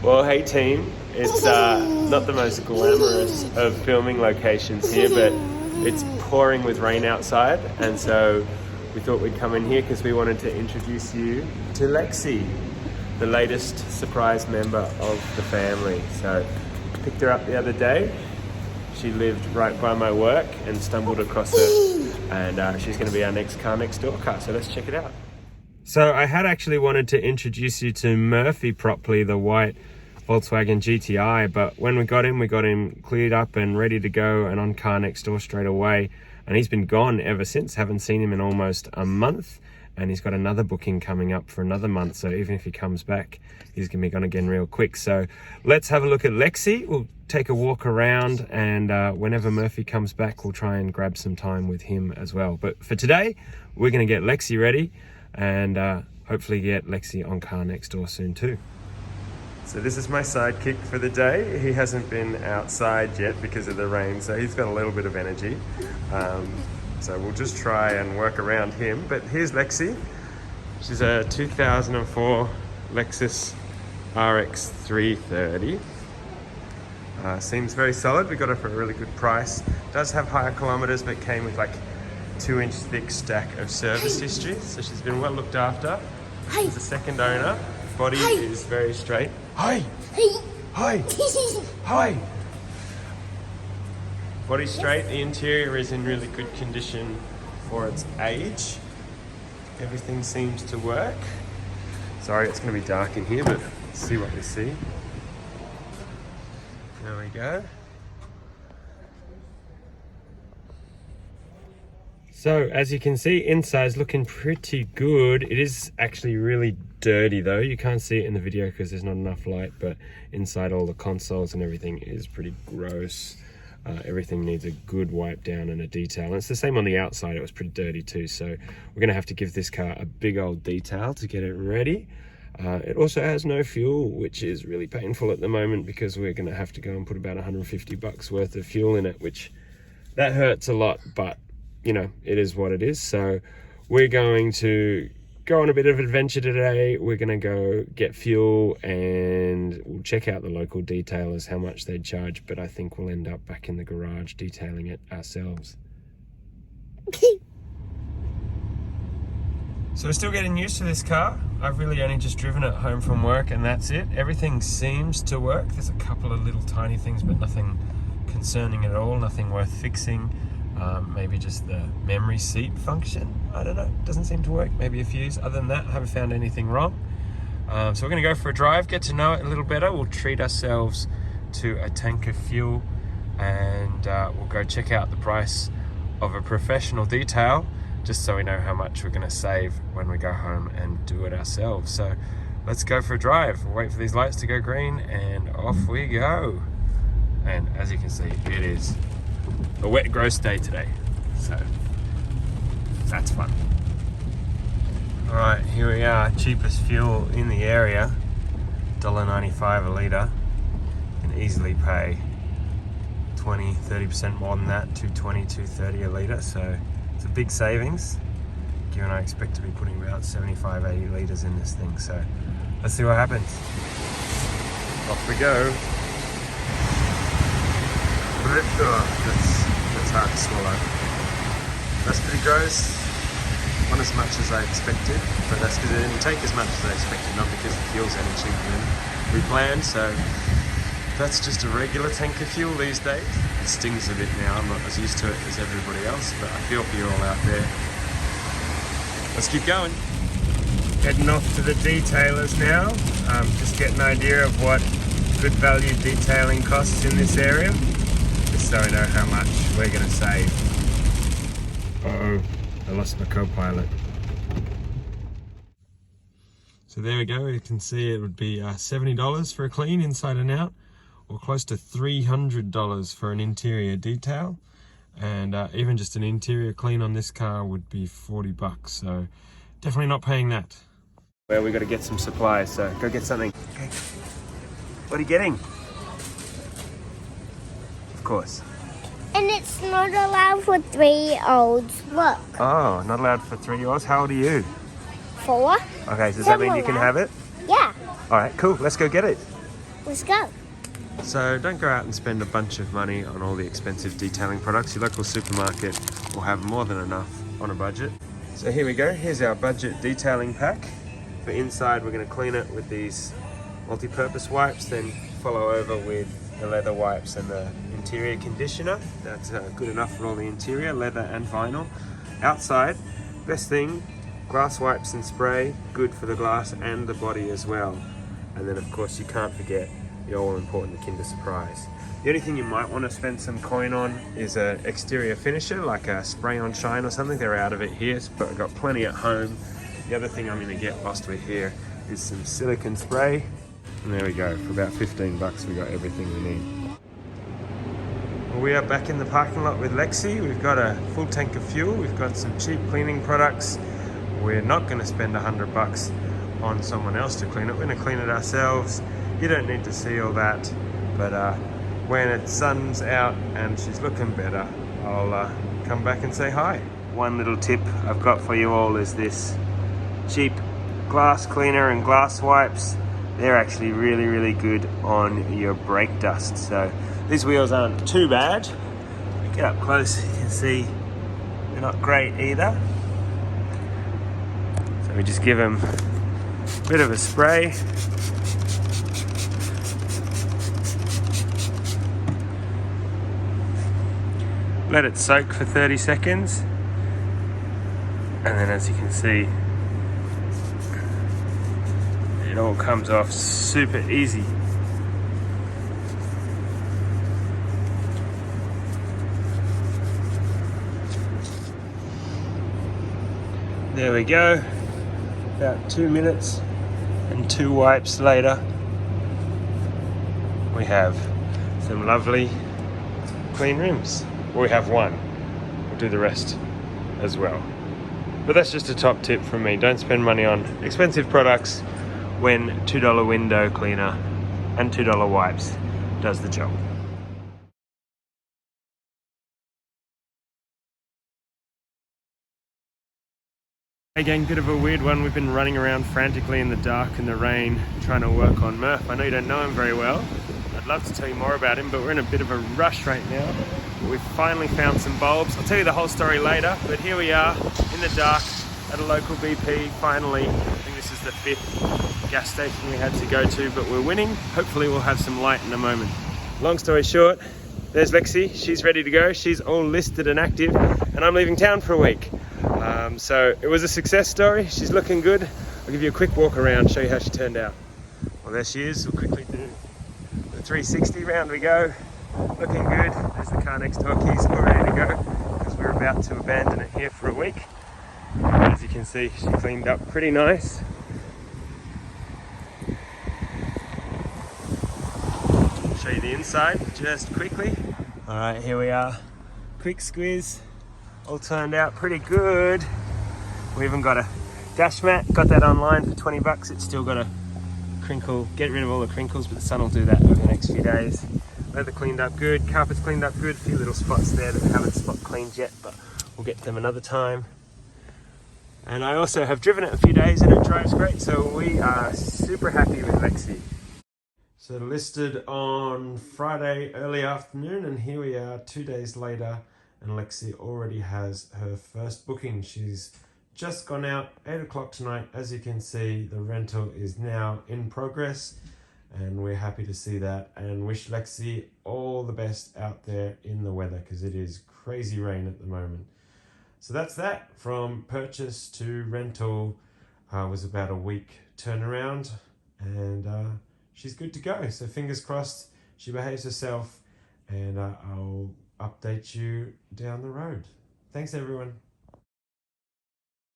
Well, hey team, it's not the most glamorous of filming locations here, but it's pouring with rain outside, and so we thought we'd come in here because we wanted to introduce you to Lexi, the latest surprise member of the family. So picked her up the other day. She lived right by my work and stumbled across her, and she's going to be our next car next door car, so let's check it out. So I had actually wanted to introduce you to Murphy properly, the white Volkswagen GTI, but when we got him cleared up and ready to go and on car next door straight away, and he's been gone ever since. Haven't seen him in almost a month, and he's got another booking coming up for another month, so even if he comes back, he's gonna be gone again real quick. So let's have a look at Lexi. We'll take a walk around, and whenever Murphy comes back, we'll try and grab some time with him as well. But for today, we're gonna get Lexi ready and hopefully get Lexi on car next door soon too. So this is my sidekick for the day. He hasn't been outside yet because of the rain, so he's got a little bit of energy. So we'll just try and work around him. But here's Lexi. She's a 2004 Lexus RX330. Seems very solid. We got her for a really good price. Does have higher kilometers, but came with like 2-inch thick stack of service history. So she's been well looked after. She's a second owner. Body is very straight. Hi! Hi! Hi! Body straight. The interior is in really good condition for its age. Everything seems to work. Sorry, it's going to be dark in here, but let's see what we see. There we go. So as you can see, inside is looking pretty good. It is actually really dirty though. You can't see it in the video because there's not enough light, but inside all the consoles and everything is pretty gross. Everything needs a good wipe down and a detail. And it's the same on the outside. It was pretty dirty too. So we're gonna have to give this car a big old detail to get it ready. It also has no fuel, which is really painful at the moment because we're gonna have to go and put about 150 bucks worth of fuel in it, which that hurts a lot, but you know, it is what it is. So we're going to go on a bit of adventure today. We're going to go get fuel and we'll check out the local detailers, how much they charge, but I think we'll end up back in the garage detailing it ourselves. So we're still getting used to this car. I've really only just driven it home from work and that's it. Everything seems to work. There's a couple of little tiny things, but nothing concerning at all, nothing worth fixing. Maybe just the memory seat function. I don't know, doesn't seem to work. Maybe a fuse. Other than that, I haven't found anything wrong. So we're gonna go for a drive, get to know it a little better. We'll treat ourselves to a tank of fuel and we'll go check out the price of a professional detail just so we know how much we're gonna save when we go home and do it ourselves. So let's go for a drive. We'll wait for these lights to go green and off we go. And as you can see, it is a wet, gross day today, so that's fun. All right, here we are, cheapest fuel in the area, $1.95 a litre. You can easily pay 20-30% more than that, $2.20, $2.30 a litre, so it's a big savings. Given I expect to be putting about 75-80 litres in this thing, so let's see what happens. Off we go. That's hard to swallow. That's pretty gross. Not as much as I expected, but that's because it didn't take as much as I expected, not because the fuel's any cheaper than we planned. So that's just a regular tank of fuel these days. It stings a bit now. I'm not as used to it as everybody else, but I feel for you all out there. Let's keep going. Heading off to the detailers now. Just get an idea of what good value detailing costs in this area, so we know how much we're going to save. Uh-oh, I lost my co-pilot. So there we go, you can see it would be $70 for a clean inside and out, or close to $300 for an interior detail. And even just an interior clean on this car would be 40 bucks, so definitely not paying that. Well, we've got to get some supplies, so go get something. Okay. What are you getting? Of course. And it's not allowed for 3-year-olds. Look. Oh, not allowed for 3-year-olds? How old are you? 4. Okay, so does that mean you can have it? Yeah. All right, cool. Let's go get it. Let's go. So don't go out and spend a bunch of money on all the expensive detailing products. Your local supermarket will have more than enough on a budget. So here we go. Here's our budget detailing pack. For inside, we're going to clean it with these multi-purpose wipes, then follow over with the leather wipes and the interior conditioner. That's good enough for all the interior, leather and vinyl. Outside, best thing, glass wipes and spray, good for the glass and the body as well. And then of course you can't forget the all-important Kinder Surprise. The only thing you might want to spend some coin on is an exterior finisher, like a spray-on shine or something. They're out of it here, but I've got plenty at home. The other thing I'm going to get lost with here is some silicone spray. And there we go, for about 15 bucks we got everything we need. Well, we are back in the parking lot with Lexi. We've got a full tank of fuel, we've got some cheap cleaning products. We're not going to spend 100 bucks on someone else to clean it. We're going to clean it ourselves. You don't need to see all that, but when the sun's out and she's looking better, I'll come back and say hi. One little tip I've got for you all is this cheap glass cleaner and glass wipes. They're actually really, really good on your brake dust. So these wheels aren't too bad. Get up close, you can see they're not great either. So we just give them a bit of a spray. Let it soak for 30 seconds. And then as you can see, it all comes off super easy. There we go. About 2 minutes and 2 wipes later, we have some lovely clean rims. Well, we have one. We'll do the rest as well. But that's just a top tip from me. Don't spend money on expensive products when $2 window cleaner and $2 wipes does the job. Hey gang, bit of a weird one. We've been running around frantically in the dark and the rain trying to work on Murph. I know you don't know him very well. I'd love to tell you more about him, but we're in a bit of a rush right now. We've finally found some bulbs. I'll tell you the whole story later, but here we are in the dark at a local BP. Finally, I think this is the 5th gas station we had to go to, but we're winning. Hopefully we'll have some light in a moment. Long story short, there's Lexi. She's ready to go. She's all listed and active, and I'm leaving town for a week. So it was a success story. She's looking good. I'll give you a quick walk around, show you how she turned out. Well, there she is. We'll quickly do the 360. Round we go. Looking good. There's the car next door. Keys all ready to go because we're about to abandon it here for a week. As you can see, she cleaned up pretty nice. I'll show you the inside just quickly. All right, here we are. Quick squiz. All turned out pretty good. We even got a dash mat. Got that online for 20 bucks. It's still got a crinkle, get rid of all the crinkles, but the sun will do that over the next few days. Leather cleaned up good, carpets cleaned up good. A few little spots there that we haven't spot cleaned yet, but we'll get them another time. And I also have driven it a few days and it drives great, so we are super happy with Lexi. So listed on Friday early afternoon, and here we are 2 days later, and Lexi already has her first booking. She's just gone out, 8 o'clock tonight. As you can see, the rental is now in progress, and we're happy to see that and wish Lexi all the best out there in the weather because it is crazy rain at the moment. So that's that. From purchase to rental was about a week turnaround, and she's good to go. So fingers crossed she behaves herself, and I'll update you down the road. Thanks everyone.